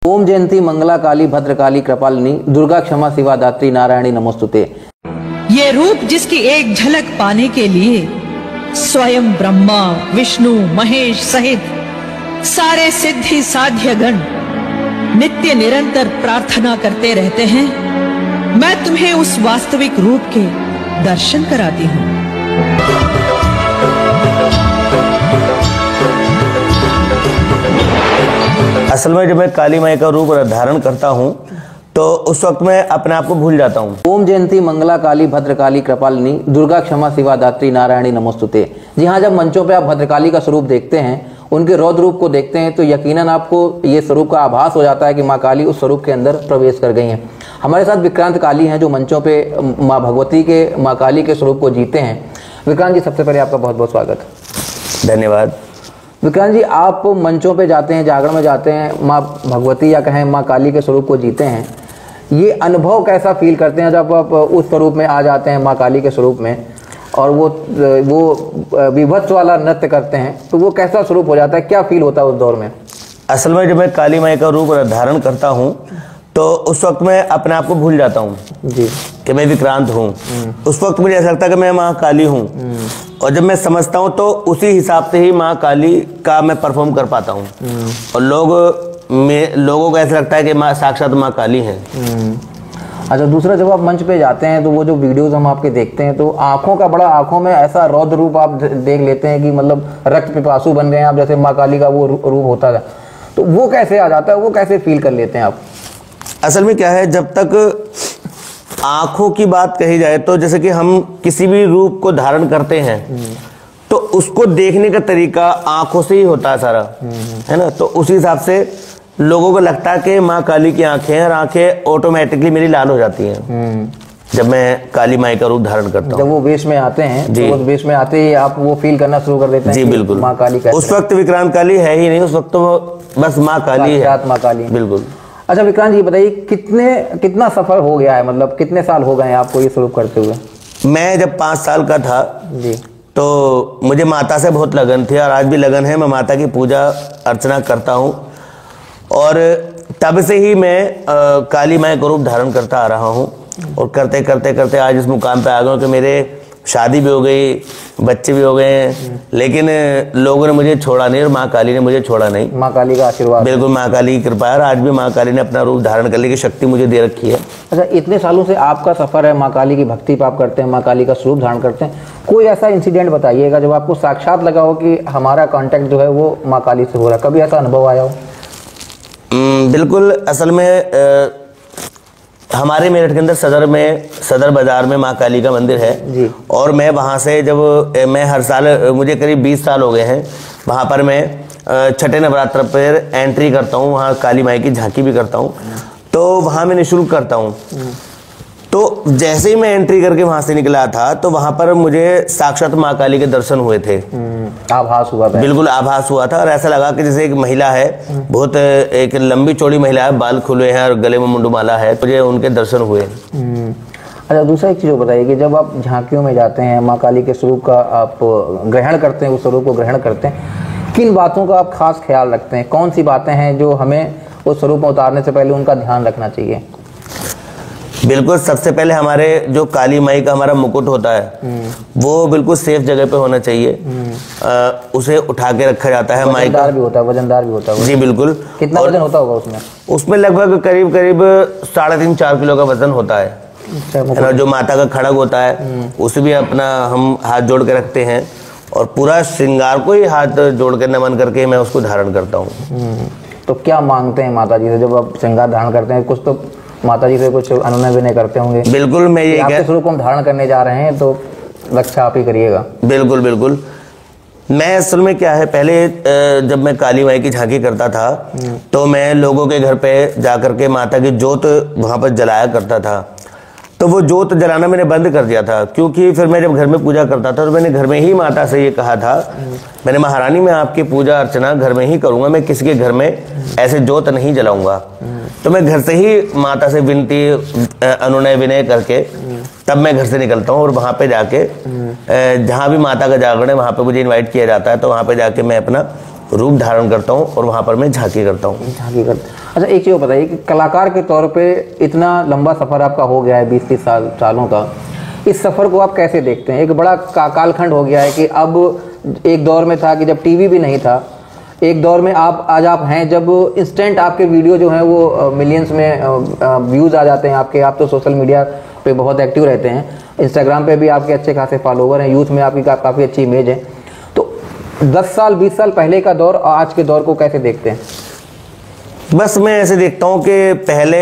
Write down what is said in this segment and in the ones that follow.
ओम जयंती मंगला काली भद्रकाली कृपालिनी दुर्गा क्षमा शिवा दात्री नारायणी नमोस्तुते। ये रूप जिसकी एक झलक पाने के लिए स्वयं ब्रह्मा विष्णु महेश सहित सारे सिद्धि साध्य गण नित्य निरंतर प्रार्थना करते रहते हैं। मैं तुम्हें उस वास्तविक रूप के दर्शन कराती हूँ। असल में जब मैं काली माई का रूप धारण करता हूँ तो उस वक्त मैं अपने आप को भूल जाता हूँ। ओम जयंती मंगला काली भद्रकाली कृपालिनी दुर्गा क्षमा शिवा दात्री नारायणी नमोस्तुते। जी हाँ, जब मंचों पे आप भद्रकाली का स्वरूप देखते हैं, उनके रौद्र रूप को देखते हैं तो यकीनन आपको ये स्वरूप का आभास हो जाता है कि माँ काली उस स्वरूप के अंदर प्रवेश कर गई हैं। हमारे साथ विक्रांत काली हैं जो मंचों पे माँ भगवती के माँ काली के स्वरूप को जीते हैं। विक्रांत जी, सबसे पहले आपका बहुत बहुत स्वागत। धन्यवाद। विक्रांत जी, आप मंचों पे जाते हैं, जागरण में जाते हैं, माँ भगवती या कहें माँ काली के स्वरूप को जीते हैं, ये अनुभव कैसा फील करते हैं जब आप उस स्वरूप में आ जाते हैं माँ काली के स्वरूप में और वो विभत्स वाला नृत्य करते हैं, तो वो कैसा स्वरूप हो जाता है, क्या फील होता है उस दौर में? असल में जब मैं काली माई का रूप धारण करता हूँ तो उस वक्त मैं अपने आप को भूल जाता हूँ जी कि मैं विक्रांत हूँ। उस वक्त मुझे ऐसा लगता है कि मैं माँ काली हूँ, और जब मैं समझता हूँ तो उसी हिसाब से ही माँ काली का मैं परफॉर्म कर पाता हूँ, और लोगों को ऐसा लगता है कि माँ साक्षात माँ काली हैं। अच्छा, दूसरा, जब आप मंच पे जाते हैं तो वो जो वीडियोस हम आपके देखते हैं तो आंखों में ऐसा रौद्र रूप आप देख लेते हैं कि मतलब रक्त पिपासु बन गए हैं आप, जैसे माँ काली का वो रूप होता है, तो वो कैसे आ जाता है, वो कैसे फील कर लेते हैं आप? असल में क्या है, जब तक आंखों की बात कही जाए तो जैसे कि हम किसी भी रूप को धारण करते हैं तो उसको देखने का तरीका आंखों से ही होता है सारा, है ना। तो उसी हिसाब से लोगों को लगता है कि माँ काली की आंखें हैं, और आंखें ऑटोमेटिकली मेरी लाल हो जाती हैं जब मैं काली माई का रूप धारण करता हूँ। जब वो वेश में आते हैं जी, तो उस वेश में आते ही आप वो फील करना शुरू कर देते हैं? जी बिल्कुल। माँ काली का उस वक्त विक्रांत काली है ही नहीं, उस वक्त तो वो बस माँ काली है, माँ काली। बिल्कुल। अच्छा विक्रांत जी, बताइए कितना सफर हो गया है, मतलब कितने साल हो गए हैं आपको ये स्वरूप करते हुए? मैं जब 5 साल का था जी तो मुझे माता से बहुत लगन थी, और आज भी लगन है। मैं माता की पूजा अर्चना करता हूँ, और तब से ही मैं काली माई का रूप धारण करता आ रहा हूँ, और करते करते करते आज इस मुकाम पे आ गया हूँ कि मेरे शादी भी हो गई, बच्चे भी हो गए हैं, लेकिन लोगों ने मुझे छोड़ा नहीं और माँ काली ने मुझे छोड़ा नहीं। माँ काली का आशीर्वाद। बिल्कुल, माँ काली की कृपा है, आज भी माँ काली ने अपना रूप धारण करने की शक्ति मुझे दे रखी है। अच्छा, इतने सालों से आपका सफर है, माँ काली की भक्ति आप करते हैं, माँ काली का स्वरूप धारण करते हैं, कोई ऐसा इंसिडेंट बताइएगा जब आपको साक्षात लगा हो कि हमारा कॉन्टेक्ट जो है वो माँ काली से हो रहा है, कभी ऐसा अनुभव आया हो? बिल्कुल। असल में हमारे मेरठ के अंदर सदर बाजार में माँ काली का मंदिर है जी। और मैं वहाँ से जब मैं हर साल, मुझे करीब 20 साल हो गए हैं, वहाँ पर मैं छठे नवरात्र पर एंट्री करता हूँ, वहाँ काली माई की झांकी भी करता हूँ, तो वहाँ मैं निःशुल्क करता हूँ। तो जैसे ही मैं एंट्री करके वहाँ से निकला था तो वहाँ पर मुझे साक्षात माँ काली के दर्शन हुए थे। आभास हुआ था? बिल्कुल आभास हुआ था, और ऐसा लगा कि जैसे एक महिला है, बहुत एक लंबी चौड़ी महिला है, बाल खुले हैं और गले में मुंडमाला है, मुझे उनके दर्शन हुए। अच्छा, दूसरा एक चीज़ बताइए कि जब आप झांकियों में जाते हैं, माँ काली के स्वरूप का आप ग्रहण करते हैं, उस स्वरूप को ग्रहण करते हैं, किन बातों का आप खास ख्याल रखते हैं? कौन सी बातें हैं जो हमें उस स्वरूप में उतारने से पहले उनका ध्यान रखना चाहिए? बिल्कुल, सबसे पहले हमारे जो काली माई का हमारा मुकुट होता है वो बिल्कुल सेफ जगह पे होना चाहिए। उसे उठा के रखा जाता है। माई का वजनदार भी होता है। जी बिल्कुल। कितना वजन होता होगा उसमें? उसमें लगभग करीब 3.5-4 किलो का वजन होता है। जो माता का खड़ग होता है उसे भी अपना हम हाथ जोड़ के रखते हैं, और पूरा श्रृंगार को ही हाथ जोड़ के नमन करके मैं उसको धारण करता हूँ। तो क्या मांगते हैं माता जी से जब आप श्रृंगार धारण करते हैं? कुछ तो माता जी से कुछ अनुनय विनय करते होंगे? बिल्कुल, मैं ये आपके स्वरूप को हम धारण करने जा रहे हैं तो रक्षा आप ही करिएगा। बिल्कुल बिल्कुल। मैं असल में क्या है, पहले जब मैं काली माई की झांकी करता था तो मैं लोगों के घर पे जाकर के माता की जोत वहां पर जलाया करता था। तो वो जोत जलाना मैंने बंद कर दिया था, क्योंकि फिर मैं जब घर में पूजा करता था तो मैंने घर में ही माता से ये कहा था, मैंने महारानी मैं आपकी पूजा अर्चना घर में ही करूंगा, मैं किसी के घर में ऐसे जोत नहीं जलाऊंगा। तो मैं घर से ही माता से विनती अनुनय विनय करके तब मैं घर से निकलता हूँ, और वहाँ पे जाके जहाँ भी माता का जागरण है वहाँ पे मुझे इन्वाइट किया जाता है, तो वहाँ पे जाके मैं अपना रूप धारण करता हूँ और वहाँ पर मैं झांकी करता हूँ। झांकी करते। अच्छा, एक चीज़ बताइए कि कलाकार के तौर पे इतना लंबा सफ़र आपका हो गया है, 20-30 सालों का, इस सफ़र को आप कैसे देखते हैं? एक बड़ा कालखंड हो गया है कि अब एक दौर में था कि जब टीवी भी नहीं था, एक दौर में आज आप हैं जब इंस्टेंट आपके वीडियो जो हैं वो मिलियंस में व्यूज़ आ जाते हैं आपके। आप तो सोशल मीडिया पे बहुत एक्टिव रहते हैं, इंस्टाग्राम पे भी आपके अच्छे खासे फॉलोवर हैं, यूथ में आपकी काफ़ी अच्छी इमेज है। तो 10 साल 20 साल पहले का दौर और आज के दौर को कैसे देखते हैं? बस मैं ऐसे देखता हूँ कि पहले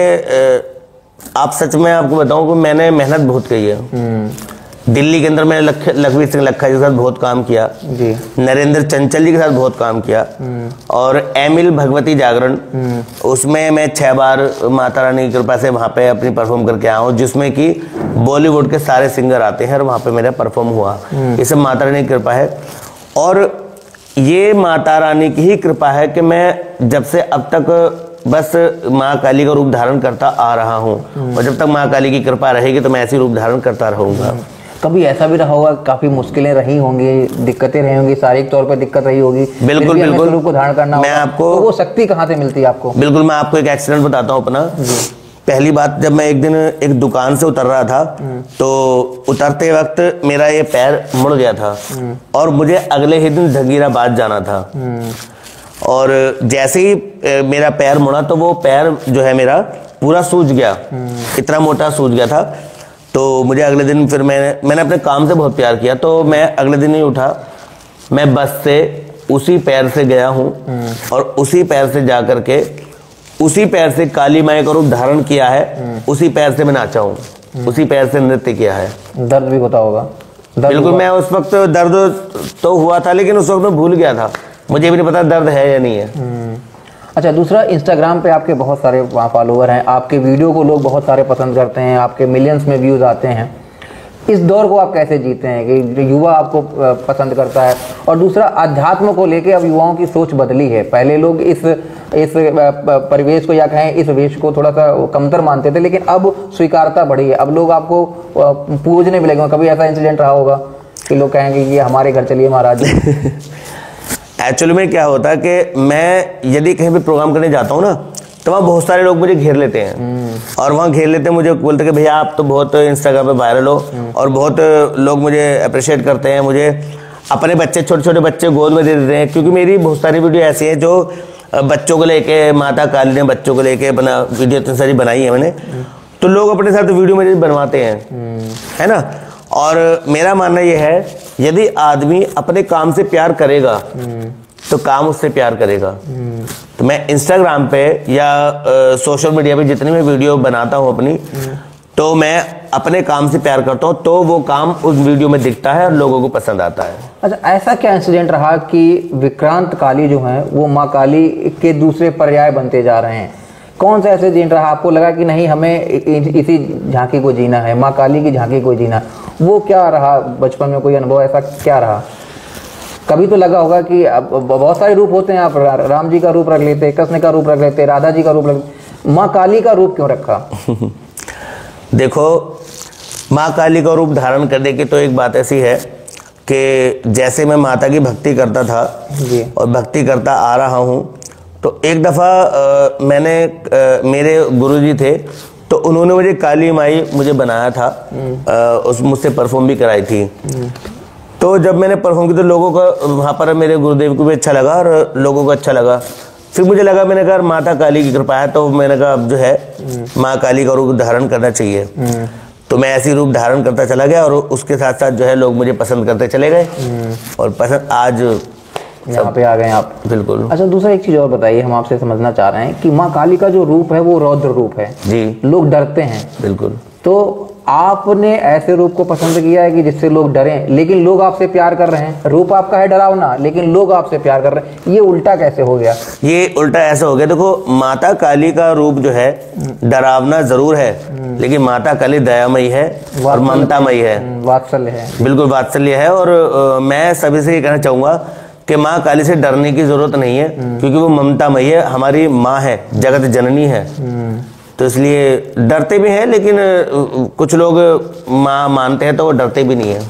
आप सच में आपको बताऊं कि मैंने मेहनत बहुत की है। दिल्ली के अंदर मैंने लखवीर सिंह लखा जी के साथ बहुत काम किया जी, नरेंद्र चंचल जी के साथ बहुत काम किया, और एमिल भगवती जागरण उसमें मैं 6 बार माता रानी की कृपा से वहाँ पे अपनी परफॉर्म करके आया हूँ, जिसमें कि बॉलीवुड के सारे सिंगर आते हैं और वहाँ पे मेरा परफॉर्म हुआ। ये सब माता रानी की कृपा है, और ये माता रानी की ही कृपा है कि मैं जब से अब तक बस माँ काली का रूप धारण करता आ रहा हूँ, और जब तक माँ काली की कृपा रहेगी तो मैं ऐसी रूप धारण करता रहूंगा। कभी ऐसा भी रहा होगा, काफी मुश्किलें रही होंगी, दिक्कतें रही होंगी, शारीरिक तौर पर दिक्कत रही होगी, बिल्कुल बिल्कुल, रूप को धारण करना मैं आपको तो वो शक्ति कहाँ से मिलती है आपको? बिल्कुल, मैं आपको एक एक्सीडेंट बताता हूँ अपना। पहली बात, जब मैं एक दिन एक दुकान से उतर रहा था तो उतरते वक्त मेरा ये पैर मुड़ गया था और मुझे अगले ही दिन जहांगीराबाद जाना था, और जैसे ही मेरा पैर मुड़ा तो वो पैर जो है मेरा पूरा सूज गया, इतना मोटा सूज गया था। तो मुझे अगले दिन फिर मैंने अपने काम से बहुत प्यार किया, तो मैं अगले दिन ही उठा, मैं बस से उसी पैर से गया हूँ और उसी पैर से जा करके उसी पैर से काली माई का रूप धारण किया है, उसी पैर से मैं नाचा हूँ, उसी पैर से नृत्य किया है। दर्द भी होता होगा? बिल्कुल, मैं उस वक्त दर्द तो हुआ था, लेकिन उस वक्त मैं भूल गया था, मुझे भी नहीं पता दर्द है या नहीं है। अच्छा, दूसरा, इंस्टाग्राम पे आपके बहुत सारे फॉलोवर हैं, आपके वीडियो को लोग बहुत सारे पसंद करते हैं, आपके मिलियंस में व्यूज़ आते हैं। इस दौर को आप कैसे जीते हैं कि युवा आपको पसंद करता है? और दूसरा, अध्यात्म को लेके अब युवाओं की सोच बदली है। पहले लोग इस परिवेश को या कहें इस वेश को थोड़ा सा कमतर मानते थे, लेकिन अब स्वीकारता बढ़ी है, अब लोग आपको पूजने भी लगे। कभी ऐसा इंसिडेंट रहा होगा कि लोग कहेंगे कि ये हमारे घर चलिए महाराज? एक्चुअली में क्या होता है कि मैं यदि कहीं भी प्रोग्राम करने जाता हूँ ना, तो वहाँ बहुत सारे लोग मुझे घेर लेते हैं, और वहाँ घेर लेते हैं, मुझे बोलते हैं कि भैया आप तो बहुत इंस्टाग्राम पे वायरल हो, और बहुत लोग मुझे अप्रिशिएट करते हैं, मुझे अपने बच्चे, छोटे छोटे बच्चे गोद में दे देते हैं, क्योंकि मेरी बहुत सारी वीडियो ऐसी हैं जो बच्चों को लेके, माता काली ने बच्चों को लेके बना वीडियो इतनी सारी बनाई है मैंने, तो लोग अपने साथ वीडियो मेरी बनवाते हैं, है ना। और मेरा मानना यह है, यदि आदमी अपने काम से प्यार करेगा तो काम उससे प्यार करेगा। तो मैं इंस्टाग्राम पे या सोशल मीडिया पे जितनी मैं वीडियो बनाता हूँ अपनी, तो मैं अपने काम से प्यार करता हूँ, तो वो काम उस वीडियो में दिखता है और लोगों को पसंद आता है। अच्छा, ऐसा क्या इंसिडेंट रहा कि विक्रांत काली जो है वो माँ काली के दूसरे पर्याय बनते जा रहे हैं? कौन सा ऐसे दिन रहा आपको लगा कि नहीं, हमें इसी झांकी को जीना है, माँ काली की झांकी को जीना? वो क्या रहा बचपन में, कोई अनुभव ऐसा क्या रहा? कभी तो लगा होगा कि अब बहुत सारे रूप होते हैं, आप राम जी का रूप रख लेते, कृष्ण का रूप रख लेते, राधा जी का रूप रख, माँ काली का रूप क्यों रखा? देखो, माँ काली का रूप धारण करने की तो एक बात ऐसी है कि जैसे मैं माता की भक्ति करता था जी, और भक्ति करता आ रहा हूँ, तो एक दफ़ा मेरे गुरुजी थे, तो उन्होंने मुझे काली माई मुझे बनाया था, उस मुझसे परफॉर्म भी कराई थी। तो जब मैंने परफॉर्म किया तो लोगों को वहाँ पर, मेरे गुरुदेव को भी अच्छा लगा और लोगों को अच्छा लगा। फिर मुझे लगा, मैंने कहा माता काली की कृपा है, तो मैंने कहा अब जो है माँ काली का रूप धारण करना चाहिए। तो मैं ऐसी रूप धारण करता चला गया, और उसके साथ साथ जो है लोग मुझे पसंद करते चले गए, और पसंद आज यहाँ पे आ गए आप। बिल्कुल। अच्छा, दूसरा एक चीज और बताइए, हम आपसे समझना चाह रहे हैं कि माँ काली का जो रूप है वो रौद्र रूप है जी, लोग डरते हैं। बिल्कुल। तो आपने ऐसे रूप को पसंद किया है कि जिससे लोग डरें, लेकिन लोग आपसे प्यार कर रहे हैं। रूप आपका है डरावना, लेकिन लोग आपसे प्यार कर रहे हैं, ये उल्टा कैसे हो गया? ये उल्टा ऐसा हो गया, देखो, माता काली का रूप जो है डरावना जरूर है, लेकिन माता काली दयामयी है और ममतामयी है, वात्सल्य है, बिल्कुल वात्सल्य है। और मैं सभी से ये कहना चाहूंगा कि माँ काली से डरने की जरूरत नहीं है, क्योंकि वो ममतामयी है, हमारी माँ है, जगत जननी है। तो इसलिए डरते भी हैं, लेकिन कुछ लोग माँ मानते हैं तो वो डरते भी नहीं है।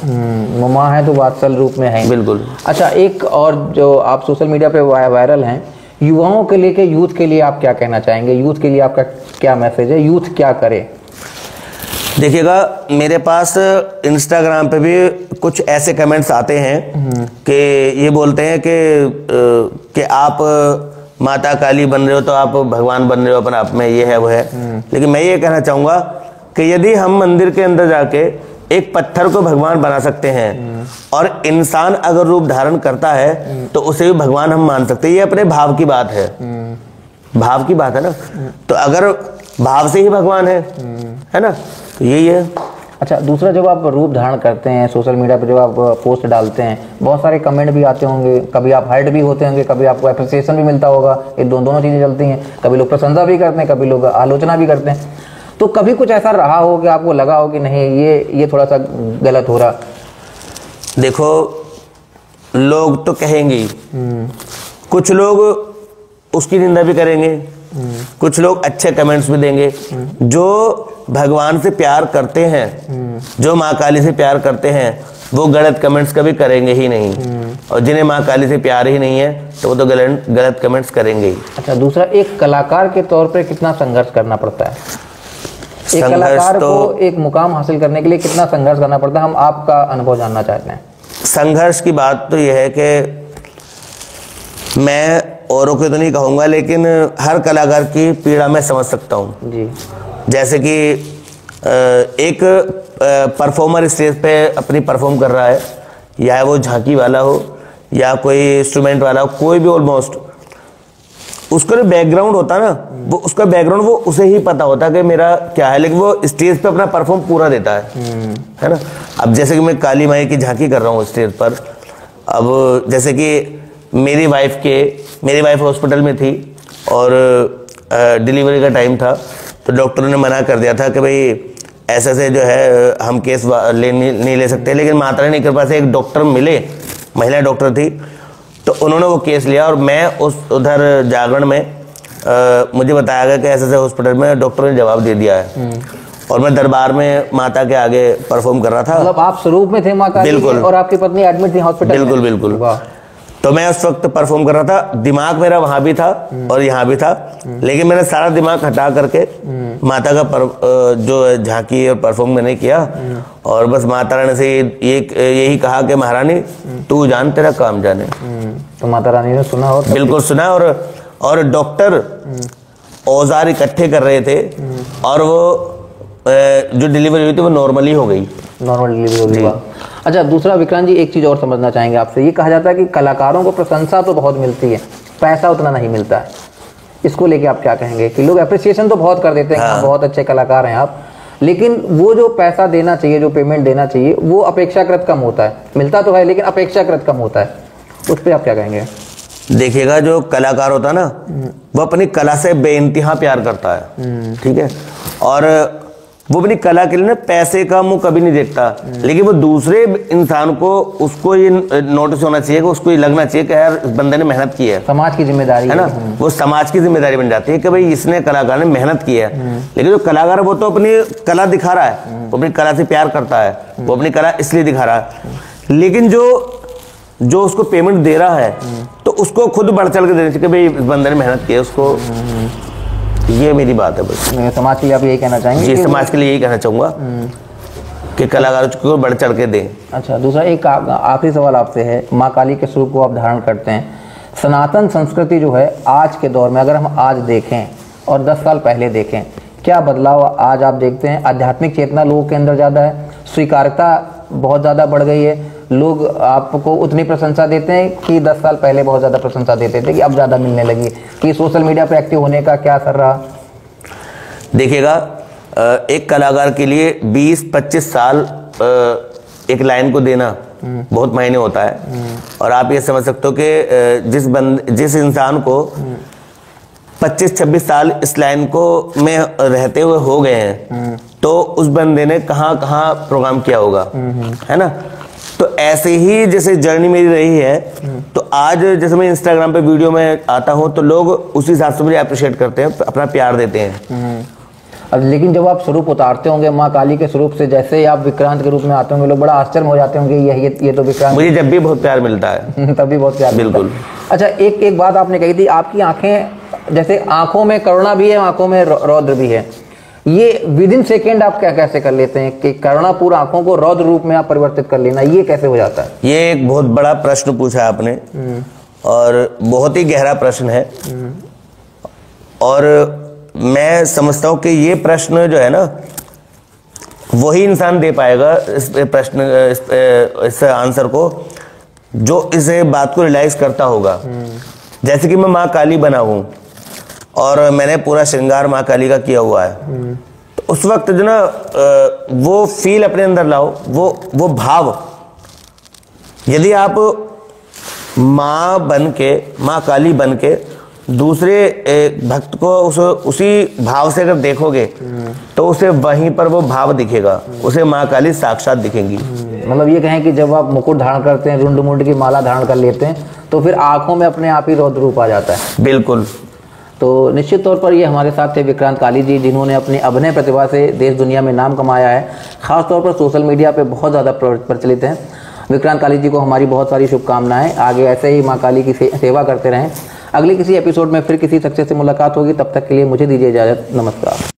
वो माँ है तो वात्सल रूप में है। बिल्कुल। अच्छा, एक और जो आप सोशल मीडिया पे वायरल हैं, युवाओं के लिए, यूथ के लिए आप क्या कहना चाहेंगे? यूथ के लिए आपका क्या मैसेज है? यूथ क्या करे? देखिएगा, मेरे पास इंस्टाग्राम पे भी कुछ ऐसे कमेंट्स आते हैं कि ये बोलते हैं कि आप माता काली बन रहे हो तो आप भगवान बन रहे हो अपने आप में, ये है वो है। लेकिन मैं ये कहना चाहूँगा कि यदि हम मंदिर के अंदर जाके एक पत्थर को भगवान बना सकते हैं और इंसान अगर रूप धारण करता है तो उसे भी भगवान हम मान सकते हैं। ये अपने भाव की बात है, भाव की बात है ना। तो अगर भाव से ही भगवान है ना, तो यही है। अच्छा, दूसरा, जब आप रूप धारण करते हैं सोशल मीडिया पर, जब आप पोस्ट डालते हैं, बहुत सारे कमेंट भी आते होंगे, कभी आप हर्ट भी होते होंगे, कभी आपको एप्रिसिएशन भी मिलता होगा, ये दोनों चीज़ें चलती हैं। कभी लोग प्रशंसा भी करते हैं, कभी लोग आलोचना भी करते हैं। तो कभी कुछ ऐसा रहा हो कि आपको लगा हो कि नहीं, ये थोड़ा सा गलत हो रहा? देखो, लोग तो कहेंगे, कुछ लोग उसकी निंदा भी करेंगे, कुछ लोग अच्छे कमेंट्स भी देंगे। जो भगवान से प्यार करते हैं, जो माँ काली से प्यार करते हैं, वो गलत कमेंट्स कभी करेंगे ही नहीं। और जिन्हें माँ काली से प्यार ही नहीं है तो वो तो गलत कमेंट्स करेंगे ही। अच्छा, दूसरा, एक कलाकार के तौर पे कितना संघर्ष करना पड़ता है? एक कलाकार को एक मुकाम हासिल करने के लिए कितना संघर्ष करना पड़ता है? हम आपका अनुभव जानना चाहते हैं। संघर्ष की बात तो यह है कि मैं औरों को तो नहीं कहूँगा, लेकिन हर कलाकार की पीड़ा मैं समझ सकता हूँ जी। जैसे कि एक परफॉर्मर स्टेज पे अपनी परफॉर्म कर रहा है, या वो झांकी वाला हो या कोई इंस्ट्रूमेंट वाला हो, कोई भी ऑलमोस्ट, उसका जो बैकग्राउंड होता है ना, वो उसका बैकग्राउंड वो उसे ही पता होता है कि मेरा क्या है, लेकिन वो स्टेज पे अपना परफॉर्म पूरा देता है ना। अब जैसे कि मैं काली माई की झांकी कर रहा हूँ स्टेज पर, अब जैसे कि मेरी वाइफ हॉस्पिटल में थी और डिलीवरी का टाइम था, तो डॉक्टरों ने मना कर दिया था कि भाई ऐसे से जो है हम केस नहीं ले सकते। लेकिन माता रानी की कृपा से एक डॉक्टर मिले, महिला डॉक्टर थी, तो उन्होंने वो केस लिया। और मैं उधर जागरण में मुझे बताया गया कि ऐसे हॉस्पिटल में डॉक्टर ने जवाब दे दिया है, और मैं दरबार में माता के आगे परफॉर्म कर रहा था। मतलब आप स्वरूप में थे माँ काली? बिल्कुल। और आपकी पत्नी एडमिट थी हॉस्पिटल? बिल्कुल बिल्कुल। तो मैं उस वक्त परफॉर्म कर रहा था, दिमाग मेरा वहां भी था और यहाँ भी था, लेकिन मैंने सारा दिमाग हटा करके माता का जो झांकी और परफॉर्म मैंने किया, और बस माता रानी से यही कहा कि महारानी तू जान, तेरा काम जाने। तो माता रानी ने सुना? और बिल्कुल सुना। और डॉक्टर औजार इकट्ठे कर रहे थे, और वो जो डिलीवरी हुई थी वो नॉर्मली हो गई, नॉर्मल डिलीवरी हुआ। अच्छा, दूसरा विक्रांत जी, एक चीज़ और समझना चाहेंगे आपसे। ये कहा जाता है कि कलाकारों को प्रशंसा तो बहुत मिलती है, पैसा उतना नहीं मिलता है। इसको लेके आप क्या कहेंगे? कि लोग एप्रिसिएशन तो बहुत कर देते हैं, हाँ, बहुत अच्छे कलाकार हैं आप, लेकिन वो जो पैसा देना चाहिए, जो पेमेंट देना चाहिए, वो अपेक्षाकृत कम होता है। मिलता तो है लेकिन अपेक्षाकृत कम होता है। उस पर आप क्या कहेंगे? देखिएगा, जो कलाकार होता है ना, वो अपनी कला से बेइंतहा प्यार करता है, ठीक है, और वो अपनी कला के लिए ना पैसे का मुंह कभी नहीं देखता, लेकिन वो दूसरे इंसान को, उसको ये नोटिस होना चाहिए कि उसको ये लगना चाहिए कि यार इस बंदे ने मेहनत की है, समाज की जिम्मेदारी है ना, वो समाज की जिम्मेदारी बन जाती है कि भाई इसने, कलाकार ने मेहनत की है। लेकिन जो कलाकार है वो तो अपनी कला दिखा रहा है, वो अपनी कला से प्यार करता है, वो अपनी कला इसलिए दिखा रहा है। लेकिन जो उसको पेमेंट दे रहा है तो उसको खुद बढ़ चढ़ के देना चाहिए कि भाई इस बंदे ने मेहनत की है उसको। ये मेरी बात है बस। समाज के लिए आप यही कहना चाहेंगे? जी, समाज के लिए यही कहना चाहूँगा कि कलाकारों को बढ़ चढ़ के दें। अच्छा, दूसरा एक आखिरी सवाल आपसे है। माँ काली के स्वरूप को आप धारण करते हैं, सनातन संस्कृति जो है आज के दौर में, अगर हम आज देखें और 10 साल पहले देखें, क्या बदलाव आज आप देखते हैं? आध्यात्मिक चेतना लोगों के अंदर ज़्यादा है, स्वीकार्यता बहुत ज़्यादा बढ़ गई है, लोग आपको उतनी प्रशंसा देते हैं कि 10 साल पहले बहुत ज़्यादा प्रशंसा देते थे, कि अब ज़्यादा मिलने लगी, कि सोशल मीडिया पे एक्टिव होने का क्या असर रहा? देखिएगा, एक कलाकार के लिए 20-25 साल एक लाइन को देना बहुत मायने होता है। और आप ये समझ सकते हो कि जिस इंसान को 25-26 साल इस लाइन को में रहते हुए हो गए हैं, तो उस बंदे ने कहाँ कहाँ प्रोग्राम किया होगा, है ना। तो ऐसे ही जैसे जर्नी मेरी रही है, तो आज जैसे मैं इंस्टाग्राम पे वीडियो में आता हूँ तो लोग उसी हिसाब से मुझे अप्रिशिएट करते हैं, अपना प्यार देते हैं। अब लेकिन जब आप स्वरूप उतारते होंगे माँ काली के स्वरूप से, जैसे ही आप विक्रांत के रूप में आते होंगे, लोग बड़ा आश्चर्य हो जाते होंगे, ये तो विक्रांत। मुझे जब भी बहुत प्यार मिलता है तब भी बहुत प्यार मिलता है। बिल्कुल। अच्छा, एक बात आपने कही थी, आपकी आंखें, जैसे आंखों में करुणा भी है, आंखों में रौद्र भी है, ये विद इन सेकेंड आप क्या कैसे कर लेते हैं कि करुणापूर्ण आंखों को रौद्र रूप में आप परिवर्तित कर लेना, ये कैसे हो जाता है? ये एक बहुत बड़ा प्रश्न पूछा आपने, और बहुत ही गहरा प्रश्न है, और मैं समझता हूँ कि ये प्रश्न जो है ना, वही इंसान दे पाएगा इस प्रश्न, इस आंसर को, जो इस बात को रियलाइज करता होगा। जैसे कि मैं माँ काली बना हूँ और मैंने पूरा श्रृंगार माँ काली का किया हुआ है, तो उस वक्त जो ना वो फील अपने अंदर लाओ, वो भाव, यदि आप माँ बन के, माँ काली बन के दूसरे भक्त को उसी भाव से अगर देखोगे तो उसे वहीं पर वो भाव दिखेगा, उसे माँ काली साक्षात दिखेंगी। मतलब ये कहें कि जब आप मुकुट धारण करते हैं, रुंड मुंड की माला धारण कर लेते हैं, तो फिर आंखों में अपने आप ही रौद्र रूप आ जाता है। बिल्कुल। तो निश्चित तौर पर ये हमारे साथ थे विक्रांत काली जी, जिन्होंने अपनी अभिनय प्रतिभा से देश दुनिया में नाम कमाया है, खासतौर पर सोशल मीडिया पे बहुत ज़्यादा प्रचलित हैं। विक्रांत काली जी को हमारी बहुत सारी शुभकामनाएं, आगे ऐसे ही माँ काली की सेवा करते रहें। अगले किसी एपिसोड में फिर किसी शख्स से मुलाकात होगी, तब तक के लिए मुझे दीजिए इजाज़त। नमस्कार।